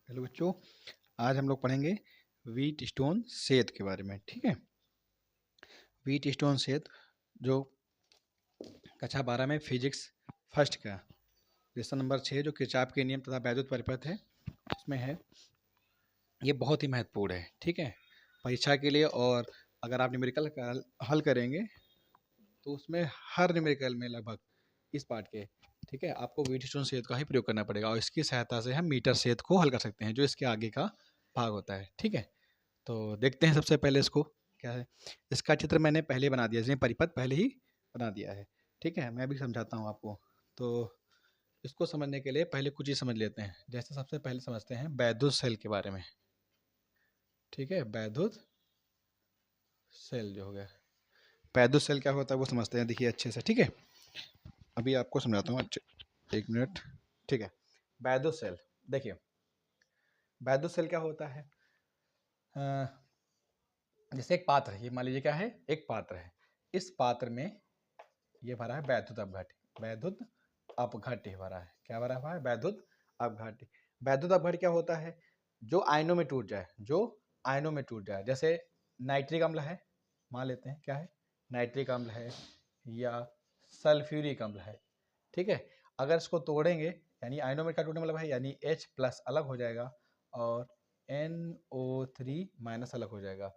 Hello बच्चों, आज हम लोग पढ़ेंगे व्हीट स्टोन सेद के बारे में। ठीक है, व्हीट स्टोन सेद जो कक्षा 12 में फिजिक्स फर्स्ट का लेसन नंबर 6 जो किरचॉफ के नियम तथा वैद्युत परिपथ है उसमें है। ये बहुत ही महत्वपूर्ण है। ठीक है, परीक्षा के लिए। और अगर आप न्यूमेरिकल का हल करेंगे तो उसमें हर न्यूमेरिकल में लगभग इस पार्ट के, ठीक है, आपको व्हीट स्टोन सेद का ही प्रयोग करना पड़ेगा और इसकी सहायता से हम मीटर सेद को हल कर सकते हैं जो इसके आगे का भाग होता है। ठीक है, तो देखते हैं सबसे पहले इसको क्या है। इसका चित्र मैंने पहले बना दिया, इसमें परिपथ पहले ही बना दिया है। ठीक है, मैं भी समझाता हूँ आपको। तो इसको समझने के लिए पहले कुछ चीज़ समझ लेते हैं। जैसे सबसे पहले समझते हैं वैद्युत सेल के बारे में। ठीक है, वैद्युत सेल जो हो गया, वैद्युत सेल क्या होता है वो समझते हैं। देखिए अच्छे से, ठीक है, अभी आपको समझाता हूँ अच्छे, एक मिनट। ठीक है, वैद्युत सेल देखिए, वैद्युत सेल क्या होता है। जैसे एक पात्र है, ये मान लीजिए क्या है, एक पात्र है। इस पात्र में ये भरा है वैद्युत अपघट्य, वैद्युत अपघट्य भरा है। क्या भरा हुआ है? वैद्युत अपघट्य। वैद्युत अपघट्य क्या होता है? जो आयनों में टूट जाए, जो आयनों में टूट जाए। जैसे नाइट्रिक अम्ल है, मान लेते हैं क्या है, नाइट्रिक अम्ल है या सल्फ्यूरिक अम्ल है। ठीक है, अगर इसको तोड़ेंगे यानी आयनों में क्या टूटने मतलब है, यानी H+ अलग हो जाएगा और NO3- अलग हो जाएगा।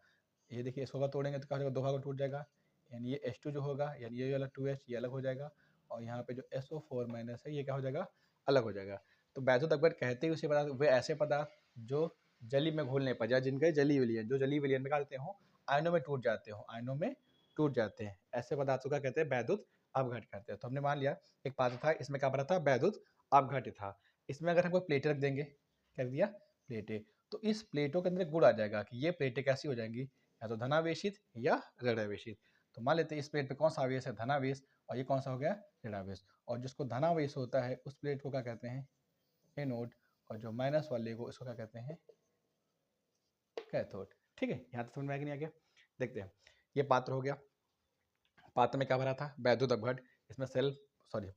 ये देखिए, इसको अगर तोड़ेंगे तो क्या हो जाएगा, दो भाग में टूट जाएगा। यानी ये H2 जो होगा, यानी ये वाला 2H ये अलग हो जाएगा और यहाँ पे जो SO4- है ये क्या हो जाएगा, अलग हो जाएगा। तो वैद्युत अपघट्य कहते ही उसे पदार्थ, वे ऐसे पदार्थ जो जली में घुलने पर या जिनके जली विलयन, जो जली विलयन में क्या देते हो, आयनों में टूट जाते हो, आयनों में टूट जाते हैं, ऐसे पदार्थों का कहते हैं वैद्युत अपघट्य कहते हैं। तो हमने मान लिया एक पात्र था, इसमें क्या भरा था, वैद्युत अपघट्य था। इसमें अगर हम कोई प्लेटें रख देंगे, क्या दिया, प्लेटें, तो इस प्लेटों के अंदर एक गुण आ जाएगा कि ये प्लेटें कैसी हो जाएंगी, या तो धनावेशित या ऋणावेशित। तो मान लेते हैं इस प्लेट पे कौन सा आवेश है, धनावेश, और ये कौन सा हो गया, ऋणावेश। और जिसको धनावेश होता है उस प्लेट को क्या कहते हैं, एनोड, और जो माइनस वाले को इसको क्या कहते हैं, कैथोड। ठीक है, यहाँ तक समझ में आ गया, नहीं आ गया? देखते हैं, ये पात्र हो गया, पात्र में क्या भरा था, वैद्युत अपघट्य। इसमें सेल, सॉरी,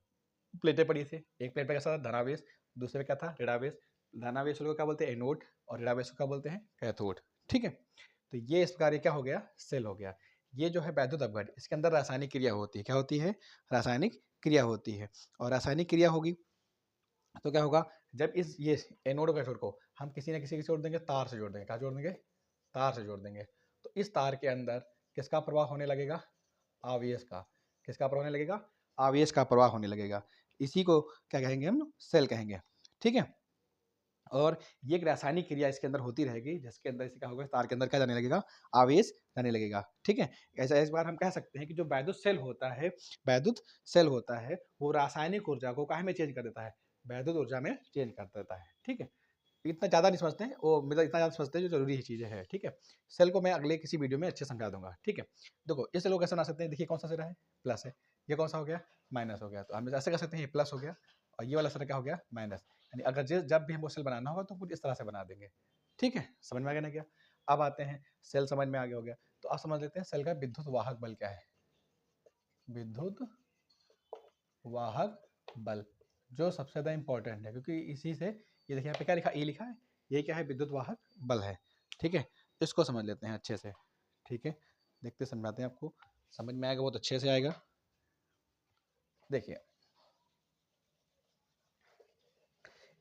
प्लेटें पड़ी थी। एक प्लेट पे कैसा था, धनावेश, दूसरे पे क्या था, ऋणावेश। धनावेश को क्या बोलते हैं, एनोड, और ऋणावेश को क्या बोलते हैं, कैथोड। ठीक है, तो ये इस प्रकार क्या हो गया, सेल हो गया। ये जो है वैद्युत अपघट्य, इसके अंदर रासायनिक क्रिया होती है। क्या होती है, रासायनिक क्रिया होती है। और रासायनिक क्रिया होगी तो क्या होगा, जब इस ये एनोड और कैथोड को हम किसी न किसी से जोड़ देंगे, तार से जोड़ देंगे। क्या जोड़ देंगे, तार से जोड़ देंगे। तो इस तार के अंदर किसका प्रवाह होने लगेगा, आवेश का। किसका प्रवाह होने लगेगा, आवेश का प्रवाह होने लगेगा। इसी को क्या कहेंगे, हम सेल कहेंगे। ठीक है, और ये एक रासायनिक क्रिया इसके अंदर होती रहेगी, जिसके अंदर इसे क्या होगा, तार के अंदर क्या जाने लगेगा, आवेश जाने लगेगा। ठीक है, ऐसा इस बार हम कह सकते हैं कि जो वैद्युत सेल होता है, वैद्युत सेल होता है, वो रासायनिक ऊर्जा को काहे में चेंज कर देता है, वैद्युत ऊर्जा में चेंज कर देता है। ठीक है, इतना ज़्यादा नहीं समझते हैं वो, मतलब इतना ज़्यादा समझते हैं जो जरूरी चीज़ें हैं। ठीक है, सेल को मैं अगले किसी वीडियो में अच्छे समझा दूंगा। ठीक है, देखो इस सेल को कैसे बना सकते हैं, देखिए कौन सा सिरा है, प्लस है, ये कौन सा हो गया, माइनस हो गया। तो हम ऐसे कर सकते हैं, ये प्लस हो गया और ये वाला सिरा क्या हो गया, माइनस। यानी अगर जब भी हमको सेल बनाना होगा तो कुछ इस तरह से बना देंगे। ठीक है, समझ में आ गया ना क्या? अब आते हैं, सेल समझ में आ गया हो गया, तो आप समझ लेते हैं सेल का विद्युत वाहक बल क्या है। विद्युत वाहक बल जो सबसे ज़्यादा इंपॉर्टेंट है, क्योंकि इसी से, ये देखिए यहाँ पे क्या लिखा, ए लिखा है, ये क्या है, विद्युत वाहक बल है। ठीक है, इसको समझ लेते हैं अच्छे से। ठीक है, देखते समझाते हैं आपको, समझ में आएगा, बहुत अच्छे से आएगा। देखिए,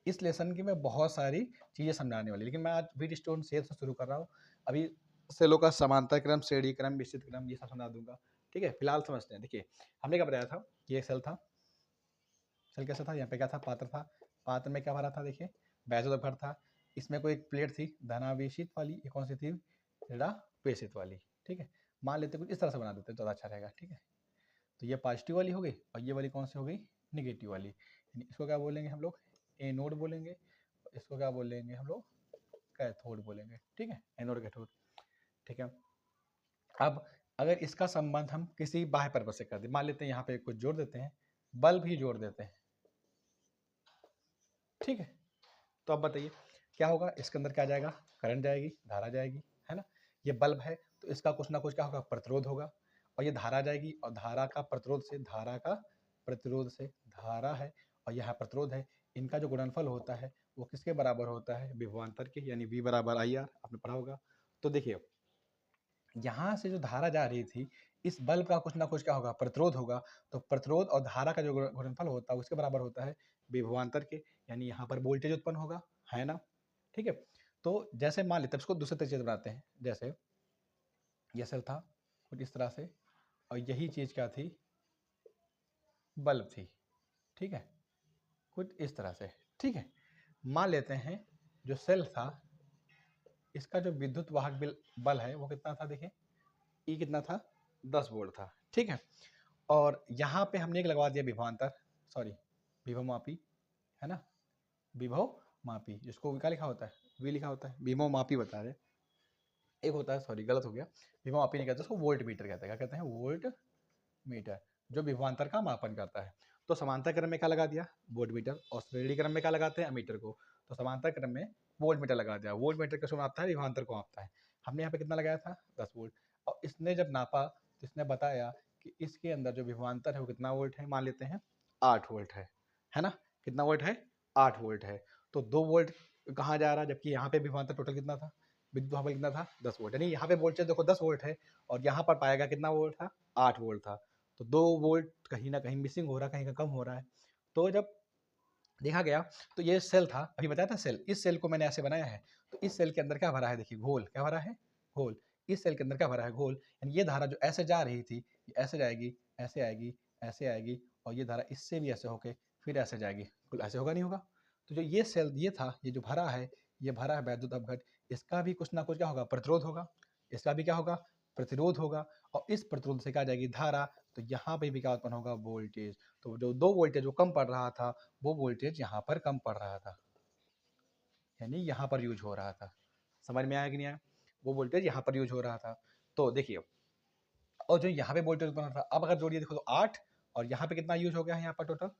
इस लेसन की मैं बहुत सारी चीज़ें समझाने वाली, लेकिन मैं आज व्हीट स्टोन सेल से शुरू कर रहा हूँ। अभी सेलों का समांतर क्रम, श्रेणी क्रम, मिश्रित क्रम, ये सब समझा दूंगा। ठीक है, फिलहाल समझते हैं। देखिए, हमने क्या बताया था, ये सेल था, सेल कैसा था, यहाँ पे क्या था, पात्र था। पात्र में क्या भरा था, देखिए वैद्युत अपघट्य था। इसमें कोई एक प्लेट थी धनावेशित वाली, ये कौन सी थी, ऋणावेशित वाली। ठीक है, मान लेते कुछ इस तरह से बना देते हैं, ज़्यादा अच्छा रहेगा। ठीक है, तो ये पॉजिटिव वाली हो गई और ये वाली कौन सी हो गई, निगेटिव वाली। यानी इसको क्या बोलेंगे हम लोग, एनोड बोलेंगे, इसको क्या बोलेंगे हम लोग, कैथोड बोलेंगे। ठीक है, एनोड कैथोड। ठीक है, अब अगर इसका संबंध हम किसी बाह्य परत से कर दें, मान लेते हैं यहाँ पे कुछ जोड़ देते हैं, बल्ब ही जोड़ देते हैं। ठीक है, तो अब बताइए क्या होगा, इसके अंदर क्या जाएगा, करंट जाएगी, धारा जाएगी, है ना। ये बल्ब है तो इसका कुछ ना कुछ क्या होगा, प्रतिरोध होगा, और ये धारा जाएगी और धारा का प्रतिरोध से, धारा का प्रतिरोध से, धारा है और यहाँ प्रतिरोध है, इनका जो गुणनफल होता है वो किसके बराबर होता है, विभवांतर के, यानी V बराबर IR, आपने पढ़ा होगा। तो देखिए यहाँ से जो धारा जा रही थी, इस बल्ब का कुछ ना कुछ क्या होगा, प्रतिरोध होगा। तो प्रतिरोध और धारा का जो गुणनफल होता है उसके बराबर होता है विभवांतर के, यानी यहाँ पर वोल्टेज उत्पन्न होगा, है ना। ठीक है, तो जैसे मान लेते हैं, इसको दूसरे तरीके से बनाते हैं। जैसे ये सेल था कुछ इस तरह से, और यही चीज क्या थी, बल्ब थी। ठीक है, कुछ इस तरह से। ठीक है, मान लेते हैं जो सेल था इसका जो विद्युत वाहक बल है वो कितना था, देखिए ई कितना था, 10 वोल्ट था। ठीक है, और यहाँ पे हमने एक लगवा दिया विभवांतर, सॉरी विभव मापी, है ना, विभव मापी, जिसको क्या लिखा होता है, वी लिखा होता है, विभव मापी बता रहे। एक होता है, सॉरी गलत हो गया, विभव मापी नहीं कहते उसको, वोल्ट मीटर कहते हैं। क्या कहते हैं, वोल्ट मीटर, जो विभवांतर का मापन करता है। तो समांतर क्रम में क्या लगा दिया, वोल्ट मीटर, और श्रेणी क्रम में क्या लगाते हैं, अमीटर को। तो समांतर क्रम में वोल्ट मीटर लगा दिया, वोल्ट मीटर किसको मापता है, विभवांतर को मापता है। हमने यहाँ पे कितना लगाया था, 10 वोल्ट, और इसने जब नापा तो इसने बताया कि इसके अंदर जो विभवांतर है वो कितना वोल्ट है, मान लेते हैं 8 वोल्ट है ना, कितना वोल्ट है, 8 वोल्ट है। तो 2 वोल्ट कहाँ जा रहा है, जबकि यहाँ पे विभवांतर टोटल कितना था, विद्युत वाहक बल कितना था, 10 वोल्ट, यानी यहाँ पे वोल्टेज देखो 10 वोल्ट है, और यहाँ पर पाएगा कितना वोल्ट था, 8 वोल्ट था। तो 2 वोल्ट कहीं ना कहीं मिसिंग हो रहा है, कहीं का कम हो रहा है। तो जब देखा गया तो ये सेल था, अभी बताया था सेल, इस सेल को मैंने ऐसे बनाया है। तो इस सेल के अंदर क्या भरा है, देखिए घोल, क्या भरा है, घोल। इस सेल के अंदर क्या भरा है, घोल। यानी ये धारा जो ऐसे जा रही थी, ये ऐसे जाएगी, ऐसे आएगी, ऐसे आएगी, और ये धारा इससे भी ऐसे होके फिर ऐसे जाएगी, बिल्कुल ऐसे होगा नहीं होगा। तो जो ये सेल ये था, ये जो भरा है, ये भरा है वैद्युत अपघट, इसका भी कुछ ना कुछ क्या होगा, प्रतिरोध होगा, इसका भी क्या होगा, प्रतिरोध होगा, और इस प्रतिरोध से क्या जाएगी, धारा। तो यहाँ पे भी क्या उत्पन्न होगा, वोल्टेज। तो जो 2 वोल्टेज जो कम पड़ रहा था, वो वोल्टेज यहाँ पर कम पड़ रहा था, यानी यहाँ पर यूज हो रहा था। समझ में आया कि नहीं आया, वो वोल्टेज यहाँ पर यूज हो रहा था। तो देखिए, और जो यहाँ पे वोल्टेज उत्पन्न हो रहा था, अब अगर जोड़िए देखो तो 8, और यहाँ पे कितना यूज हो गया है, यहाँ पर टोटल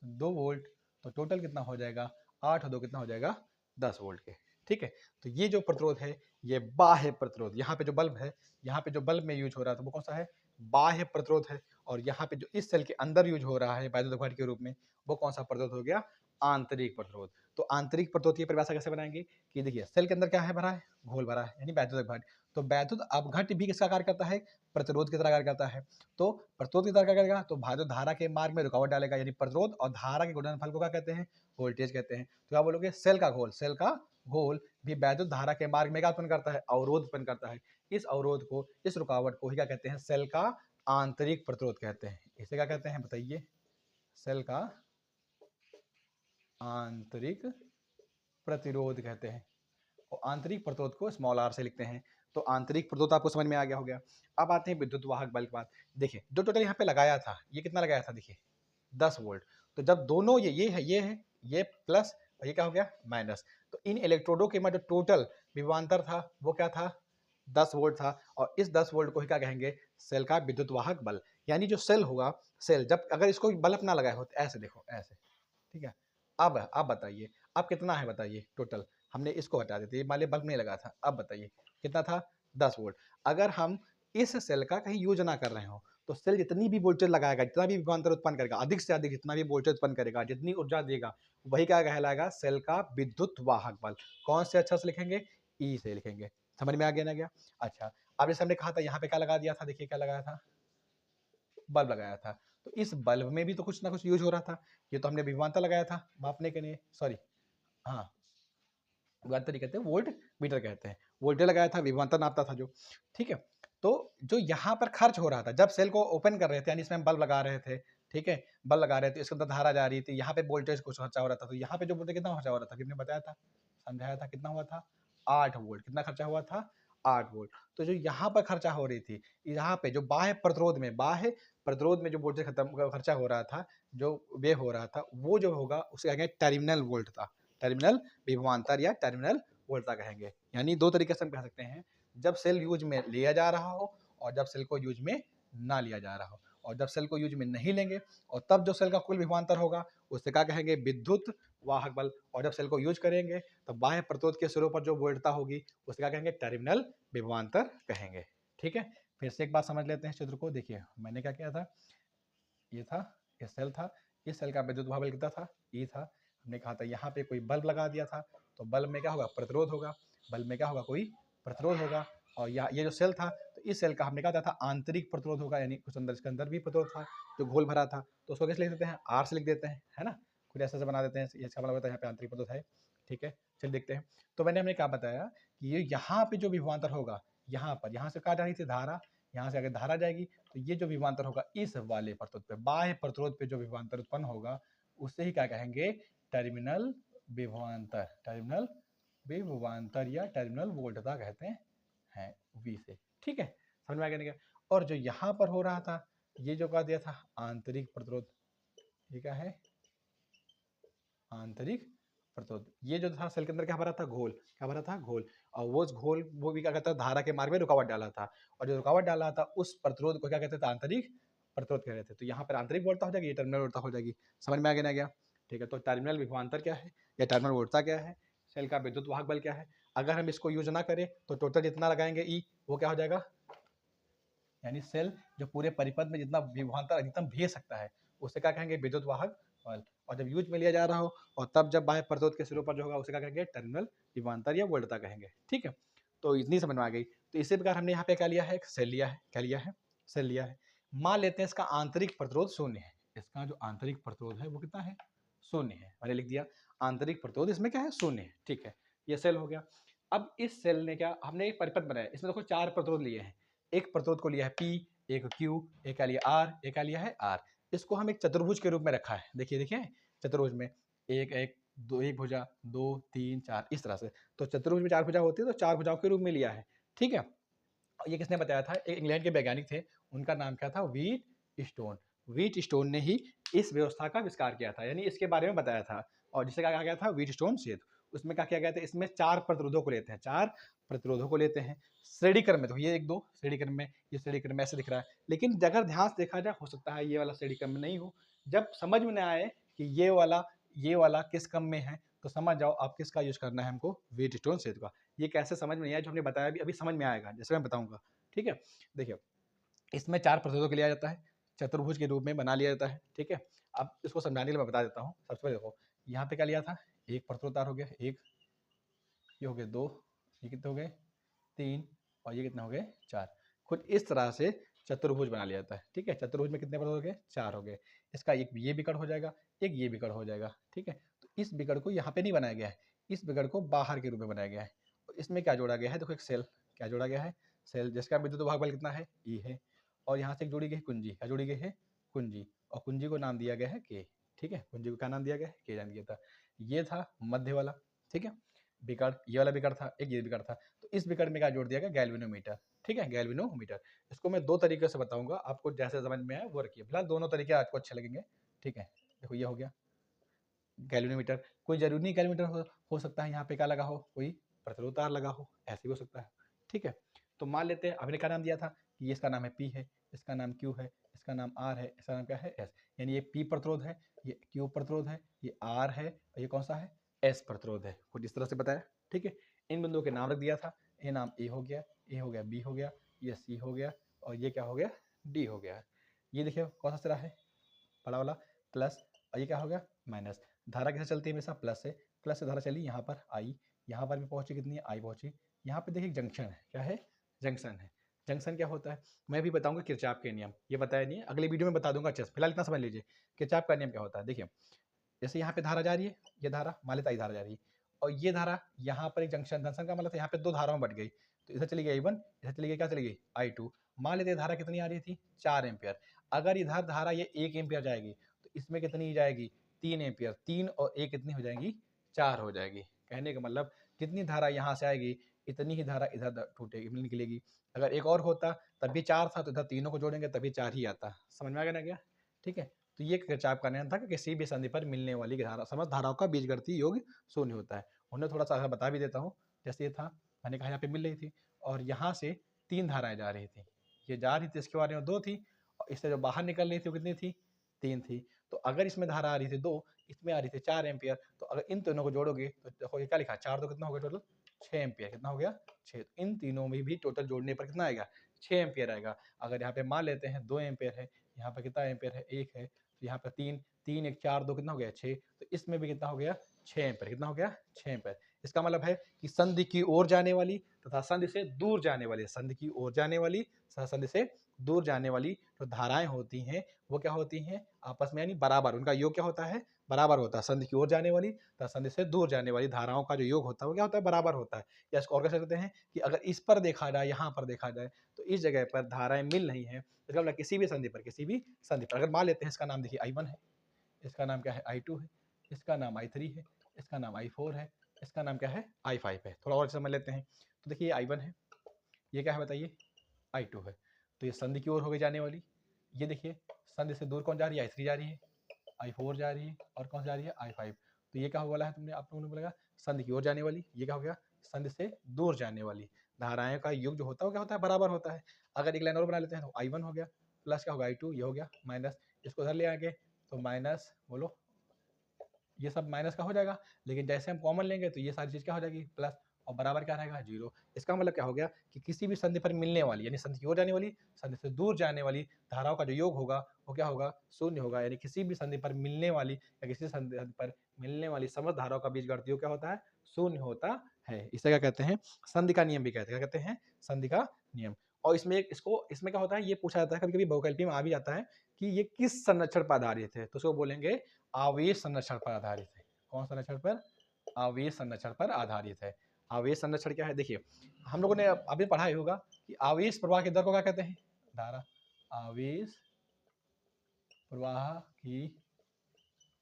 2 वोल्ट। तो टोटल कितना हो जाएगा, 8 और 2 कितना हो जाएगा, 10 वोल्ट के। ठीक है, तो ये जो प्रतिरोध है, ये बाह्य प्रतिरोध, यहाँ पे जो बल्ब है, यहाँ पे जो बल्ब में यूज हो रहा था वो कौन सा है, बाह्य प्रतिरोध है। और यहाँ पे जो इस सेल के अंदर यूज हो रहा है वैद्युत अपघट के रूप में, वो कौन सा प्रतिरोध हो गया, आंतरिक प्रतिरोध। तो आंतरिक प्रतिरोध की परिभाषा कैसे बनाएंगे, कि देखिए सेल के अंदर क्या है, भरा है, घोल भरा है, यानी वैद्युत अपघट। तो वैद्युत अपघट भी किसका कार्य करता है, प्रतिरोध की तरह कार्य करता है। तो प्रतिरोध की तरह क्या करेगा, तो भाजो धारा के मार्ग में रुकावट डालेगा, यानी प्रतिरोध और धारा के गुणनफल को क्या कहते हैं, वोल्टेज कहते हैं। तो क्या बोलोगे, सेल का घोल, सेल का घोल भी वैद्युत धारा के मार्ग में क्या उत्पन्न करता है, अवरोध उत्पन्न करता है। इस अवरोध को, इस रुकावट को ही क्या कहते हैं, सेल का आंतरिक प्रतिरोध कहते हैं। इसे क्या कहते हैं बताइए, सेल का आंतरिक प्रतिरोध कहते हैं। और आंतरिक प्रतिरोध को स्मॉल आर से लिखते हैं। तो आंतरिक प्रतिरोध आपको समझ में आ गया हो गया। अब आते हैं विद्युत वाहक बल के बाद। देखिए जो टोटल यहाँ पे लगाया था, ये कितना लगाया था, देखिए 10 वोल्ट। तो जब दोनों ये प्लस और ये क्या हो गया, माइनस। तो इन इलेक्ट्रोडों के में जो टोटल विभवांतर था वो क्या था, 10 वोल्ट था। और इस 10 वोल्ट को ही क्या कहेंगे, सेल का विद्युत वाहक बल। यानी जो सेल होगा, सेल जब अगर इसको बल्ब ना लगाए हो तो ऐसे देखो, ऐसे, ठीक है। अब बताइए, अब कितना है बताइए टोटल, हमने इसको हटा देते, ये मान लिया बल्ब नहीं लगा था। अब बताइए कितना था, 10 वोल्ट। अगर हम इस सेल का कहीं यूज ना कर रहे हो, तो सेल जितनी भी वोल्टेज लगाएगा, जितना भी विभवांतर उत्पन्न करेगा, अधिक से अधिक जितना भी वोल्टेज उत्पन्न करेगा, जितनी ऊर्जा देगा, वही क्या कहलाएगा, सेल का विद्युत वाहक बल। कौन से अक्षर से लिखेंगे, ई से लिखेंगे। समझ में आ गया ना गया। अच्छा, अब जैसे हमने कहा था यहाँ पे क्या लगा दिया था, देखिए क्या लगाया था, बल्ब लगाया था। तो इस बल्ब में भी तो कुछ ना कुछ यूज हो रहा था। ये तो हमने विभवांतर लगाया था मापने के लिए, सॉरी, हाँ विभवांतर नहीं कहते, वोल्ट मीटर कहते हैं। वोल्टेज लगाया था, विभवांतर नापता था जो, ठीक है। तो जो यहाँ पर खर्च हो रहा था, जब सेल को ओपन कर रहे थे, यानी इसमें हम बल्ब लगा रहे थे, ठीक है, बल्ब लगा रहे थे, इसके अंदर धारा जा रही थी, यहाँ पे वोल्टेज कुछ खर्चा हो रहा था। तो यहाँ पे जो वोल्टेज कितना खर्चा हो रहा था, हमने बताया था, समझाया था, कितना हुआ था, 8 वोल्ट। कितना खर्चा हुआ था, 8 वोल्ट। तो जो यहाँ पर खर्चा हो रही थी, यहाँ पे जो बाह्य प्रतिरोध में जो वोल्टेज खत्म खर्चा हो रहा था, जो वे हो रहा था, वो जो होगा उसे कहेंगे टर्मिनल वोल्ट था, टर्मिनल विभवांतर या टर्मिनल वोल्टता कहेंगे। यानी दो तरीके से हम कह सकते हैं, जब सेल यूज में लिया जा रहा हो और जब सेल को यूज में ना लिया जा रहा हो। और जब सेल को यूज में नहीं लेंगे और तब जो सेल का कुल विभवांतर होगा उससे क्या कहेंगे, विद्युत वाहक बल। और जब सेल को यूज करेंगे तो बाह्य प्रतिरोध के सिरों पर जो वोल्टता होगी उसे क्या कहेंगे, टर्मिनल विभवांतर कहेंगे। ठीक है, फिर से एक बात समझ लेते हैं चित्र को। देखिए मैंने क्या किया था, ये था, ये सेल था, इस सेल का विद्युत वाहक बल कितना था, ई था। हमने कहा था यहाँ पे कोई बल्ब लगा दिया था, तो बल्ब में क्या होगा, प्रतिरोध होगा, बल्ब में क्या होगा, कोई प्रतिरोध होगा। और ये जो सेल था, तो इस सेल का हमने कहा था आंतरिक प्रतिरोध होगा, यानी कुछ अंदर इसके अंदर भी प्रतिरोध था जो घोल भरा था, तो उसको कैसे लिख देते हैं, आर से लिख देते हैं, है ना, कुछ ऐसे बना देते हैं, ये इसका मतलब होता है यहाँ पे आंतरिक प्रतिरोध है। ठीक है, चलिए देखते हैं। तो मैंने हमने क्या बताया कि ये यहाँ पे जो विभवांतर होगा, यहाँ पर, यहाँ से कहा जा रही थी धारा, यहाँ से अगर धारा जाएगी, तो ये जो विभवांतर होगा इस वाले प्रतिरोध पे, बाह्य प्रतिरोध पे जो विभवांतर उत्पन्न होगा, उससे ही क्या कहेंगे, टर्मिनल विभवांतर, टर्मिनल विभवांतर या टर्मिनल वोल्टता कहते हैं वी से। ठीक है, समझ में आ गया। और जो यहाँ पर हो रहा था, ये जो कहा दिया था आंतरिक प्रतिरोध, ये क्या है, आंतरिक प्रतिरोध। ये जो था सेल के अंदर क्या भरा था, घोल, क्या भरा था, घोल। और वो घोल, वो भी क्या कहता है, धारा के मार्ग में रुकावट डाला था, और जो रुकावट डाला था उस प्रतिरोध को क्या कहते थे, आंतरिक प्रतिरोध कह रहे थे। तो यहाँ पर आंतरिक वोल्टता हो जाएगी, ये टर्मिनल वोल्टता हो जाएगी। समझ में आ गया ना क्या। ठीक है, तो टर्मिनल विभवांतर क्या है या टर्मिनल वोल्टता क्या है, सेल का विद्युत वाहक बल क्या है। अगर हम इसको यूज ना करें तो टोटल जितना लगाएंगे ई, वो क्या हो जाएगा, यानी सेल जो पूरे परिपथ में जितना विभवांतर अधिकतम भेज सकता है, उसे क्या कहेंगे, विद्युत वाहक बल। और जब यूज में लिया जा रहा हो, और तब जब बाह्य प्रतिरोध के सिरों पर जो होगा, उसे क्या कहेंगे, टर्मिनल विभवांतर या वोल्टता कहेंगे। ठीक है, तो इतनी समझ में आ गई। तो इसी प्रकार हमने यहाँ पे क्या लिया है, एक सेल लिया है, क्या लिया है, सेल लिया है। मान लेते हैं इसका आंतरिक प्रतिरोध शून्य है, इसका जो आंतरिक प्रतिरोध है वो कितना है, शून्य है। मैंने लिख दिया आंतरिक प्रतिरोध इसमें क्या है, शून्य है। ठीक है, ये सेल हो गया। अब इस सेल ने क्या, हमने एक परिपथ बनाया, इसमें देखो 4 प्रतिरोध लिए हैं। एक प्रतिरोध को लिया है P, एक Q, एक का लिया R, एक का लिया है R। इसको हम एक चतुर्भुज के रूप में रखा है, देखिए देखिए चतुर्भुज में एक एक दो, एक भुजा, 2 3 4, इस तरह से। तो चतुर्भुज में 4 भुजा होती है, तो 4 भुजाओं के रूप में लिया है। ठीक है, ये किसने बताया था, एक इंग्लैंड के वैज्ञानिक थे, उनका नाम क्या था, व्हीट स्टोन। व्हीट स्टोन ने ही इस व्यवस्था का आविष्कार किया था, यानी इसके बारे में बताया था, और जिसे कहा गया था व्हीट स्टोन सेतु। उसमें क्या किया गया था, इसमें 4 प्रतिरोधों को लेते हैं, 4 प्रतिरोधों को लेते हैं श्रेणी क्रम में। तो ये 1 2 श्रेणी क्रम में, ये श्रेणी क्रम में ऐसे दिख रहा है, लेकिन अगर ध्यान से देखा जाए, हो सकता है ये वाला श्रेणी क्रम में नहीं हो। जब समझ में ना आए कि ये वाला किस क्रम में है, तो समझ जाओ आप किसका यूज करना है हमको, व्हीट स्टोन सेतु का। ये कैसे समझ में नहीं आया, जो हमने बताया अभी समझ में आएगा, जैसे मैं बताऊंगा। ठीक है, देखिए इसमें 4 प्रतिरोधों को लिया जाता है, चतुर्भुज के रूप में बना लिया जाता है। ठीक है, अब इसको समझाने के लिए मैं बता देता हूँ। सबसे पहले देखो, यहाँ पे क्या लिया था, एक प्रतिरोध तार हो गया, एक, ये हो गए 2, ये कितने हो गए 3, और ये कितने हो गए 4। कुछ इस तरह से चतुर्भुज बना लिया जाता है। ठीक है, चतुर्भुज में कितने प्रतिरोध हो गए, 4 हो गए। इसका एक ये विकर्ण हो जाएगा, एक ये विकर्ण हो जाएगा। ठीक है, तो इस विकर्ण को यहाँ पे नहीं बनाया गया है, इस विकर्ण को बाहर के रूप में बनाया गया है। और इसमें क्या जोड़ा गया है, देखो एक सेल, क्या जोड़ा गया है, सेल, जिसका विद्युत वाहक बल कितना है, ई है। और यहाँ से एक जोड़ी गई है कुंजी, क्या जोड़ी गई है, कुंजी, और कुंजी को नाम दिया गया है के। ठीक है, कुंजी को क्या नाम दिया गया है, के नाम दिया था। ये था मध्य वाला। ठीक है, विकर्ण, ये वाला विकर्ण था, एक ये विकर्ण था। तो इस विकर्ण में क्या जोड़ दिया गया, गैल्वेनोमीटर। ठीक है, गैल्वेनोमीटर। इसको मैं 2 तरीके से बताऊंगा, आपको जैसे समझ में आए वो रखिए, फिलहाल दोनों तरीके आपको अच्छे लगेंगे। ठीक है, देखो ये हो गया गैल्वेनोमीटर। कोई जरूरी नहीं गैल्वेनोमीटर हो सकता है यहाँ पे क्या लगा हो, कोई प्रतिरोध तार लगा हो, ऐसे भी हो सकता है। ठीक है, तो मान लेते हैं, हमने क्या नाम दिया था कि ये इसका नाम है P है, इसका नाम Q है, इसका नाम R है, इसका नाम क्या है S। यानी ये P प्रतिरोध है, ये Q प्रतिरोध है, ये R है, और ये कौन सा है, S प्रतिरोध है। कुछ इस तरह से बताया। ठीक है, इन बिंदुओं के नाम रख दिया था, ये नाम A हो गया, A हो गया, B हो गया, ये C हो गया, और ये क्या हो गया, D हो गया। ये देखिए कौन सा सिरा है, बड़ा वाला प्लस, और ये क्या हो गया माइनस। धारा कैसे चलती है हमेशा, प्लस से धारा चली, यहाँ पर आई, यहाँ पर भी पहुंची, कितनी है, आई पहुंची। यहाँ पे देखिए जंक्शन है, क्या है, जंक्शन है। जंक्शन क्या होता है, मैं भी बताऊंगा किरचॉफ के नियम, ये बताया नहीं है, अगले वीडियो में बता दूंगा अच्छे से, फिलहाल इतना समझ लीजिए किरचॉफ का नियम क्या होता है। देखिए जैसे यहाँ पे धारा जा रही है, ये धारा मान लेता, धारा जा रही है, और ये धारा यहाँ पर एक जंक्शन, जंक्शन का मतलब यहाँ पे 2 धाराओं में बढ़ गई, तो इधर चली गई I1, इधर चली गई, क्या चली गई I2। मान लेते धारा कितनी आ रही थी, 4 एम्पियर। अगर इधर धारा ये 1 एम्पियर जाएगी, तो इसमें कितनी जाएगी, 3 एम्पियर। 3 और 1 कितनी हो जाएगी, 4 हो जाएगी। कहने का मतलब जितनी धारा यहाँ से आएगी, इतनी ही धारा इधर टूटेगी, निकलेगी। अगर एक और होता, तब भी 4 था, तो इधर तीनों को जोड़ेंगे तभी 4 ही आता। समझ में आ गया ना क्या। ठीक है, तो ये किरचॉफ का नियम था कि किसी भी संधि पर मिलने वाली धारा, समस्त धाराओं का बीजगणितीय योग शून्य होता है। उन्हें थोड़ा सा बता भी देता हूँ। जैसे ये था, मैंने कहा यहाँ पे मिल रही थी, और यहाँ से 3 धाराएं जा रही थी, ये जा रही थी, इसके बारे में 2 थी, और इससे जो बाहर निकल रही थी वो कितनी थी, 3 थी। तो अगर इसमें धारा आ रही थी 2, इसमें आ रही थी 4 एम्पियर, तो अगर इन तीनों को जोड़ोगे तो देखो ये क्या लिखा, 4 तो कितना हो गया टोटल, 6 एम्पियर। कितना हो गया, 6। इन तीनों में भी टोटल जोड़ने पर कितना आएगा, 6 एम्पियर आएगा। अगर यहाँ पे मान लेते हैं 2 एम्पियर है, यहाँ पर कितना एम्पियर है, 1 है, तो यहाँ पर 3 3 1 4 2 कितना हो गया 6, तो इसमें भी कितना हो गया 6 एम्पीयर, कितना हो गया 6 एम्पीयर। इसका मतलब है कि संधि की ओर जाने वाली तथा संधि से दूर जाने वाली, संधि की ओर जाने वाली तथा संधि से दूर जाने वाली जो धाराएं होती हैं वो क्या होती हैं आपस में, यानी बराबर, उनका योग क्या होता है बराबर होता है। संधि की ओर जाने वाली तथा संधि से दूर जाने वाली धाराओं का जो योग होता है वो क्या होता है बराबर होता है। या इसको और कह सकते हैं कि अगर इस पर देखा जाए, यहाँ पर देखा जाए, तो इस जगह पर धाराएं मिल रही हैं, इसका मतलब किसी भी संधि पर, किसी भी संधि पर अगर मान लेते हैं इसका नाम देखिए I1 है, इसका नाम क्या है I2 है, इसका नाम I3 है, इसका नाम I4 है, इसका नाम क्या है I5 है। थोड़ा और समझ लेते हैं। तो देखिए ये I1 है, ये क्या है बताइए I2 है, तो ये संधि की ओर हो गई जाने वाली। ये देखिए संधि से दूर कौन जा रही है I3 जा रही है, I4 जा रही है, और कौन सी जा रही है I5। तो ये क्या हो वाला है तुमने आप लोगों ने बोला संधि की ओर जाने वाली, ये क्या हो गया संधि से दूर जाने वाली। धाराएं का योग जो होता है वो क्या होता है बराबर होता है। अगर एक लाइन और बना लेते हैं तो I1 हो गया, प्लस क्या होगा I2, ये हो गया माइनस, इसको उधर ले आगे तो माइनस, बोलो ये सब माइनस का हो जाएगा, लेकिन जैसे हम कॉमन लेंगे तो ये सारी चीज क्या हो जाएगी प्लस, और बराबर क्या रहेगा 0। इसका मतलब क्या हो गया कि किसी भी संधि पर मिलने वाली, यानी संधि की ओर जाने वाली, संधि से दूर जाने वाली धाराओं का जो योग होगा वो क्या होगा शून्य होगा। यानी किसी भी संधि पर मिलने वाली या किसी संधि पर मिलने वाली समस्त धाराओं का बीजगणित योग क्या होता है शून्य होता है। इसे क्या कहते हैं संधि का नियम भी कहते हैं। क्या कहते हैं संधि का नियम। और इसमें क्या होता है ये पूछा जाता है कभी कभी बहुकल्पी में आ भी जाता है कि ये किस संरक्षण पर आधारित है, तो उसको बोलेंगे आवेश संरक्षण पर आधारित है। कौन संरक्षण पर आवेश संरक्षण पर आधारित है। आवेश संरक्षण क्या है देखिए हम लोगों ने अभी पढ़ा ही होगा कि आवेश प्रवाह की दर को क्या कहते हैं धारा, आवेश प्रवाह की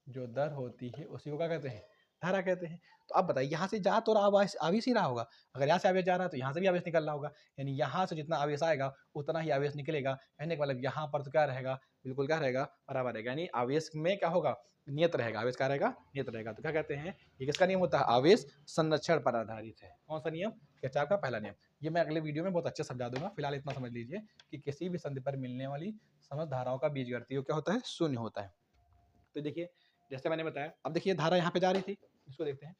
जो दर होती है उसी को क्या कहते हैं धारा कहते हैं। तो अब बताइए यहाँ से जा तो आवेश आवेश ही रहा होगा, अगर यहाँ से आवेश जा रहा है तो यहाँ से भी आवेश निकल रहा होगा, यानी यहाँ से जितना आवेश आएगा उतना ही आवेश निकलेगा। कहने का मतलब यहाँ पर तो क्या रहेगा बिल्कुल क्या रहेगा बराबर रहेगा, यानी आवेश में क्या होगा नियत रहेगा, आवेश क्या रहेगा नियत रहेगा। तो क्या कहते हैं ये किसका नियम होता है आवेश संरक्षण पर आधारित है। कौन सा नियम किरचॉफ का पहला नियम। ये मैं अगले वीडियो में बहुत अच्छे समझा दूंगा, फिलहाल इतना समझ लीजिए कि किसी भी संधि पर मिलने वाली समस्त धाराओं का बीजगणित योग क्या होता है शून्य होता है। तो देखिए जैसे मैंने बताया, अब देखिए धारा यहाँ पे जा रही थी, इसको देखते हैं,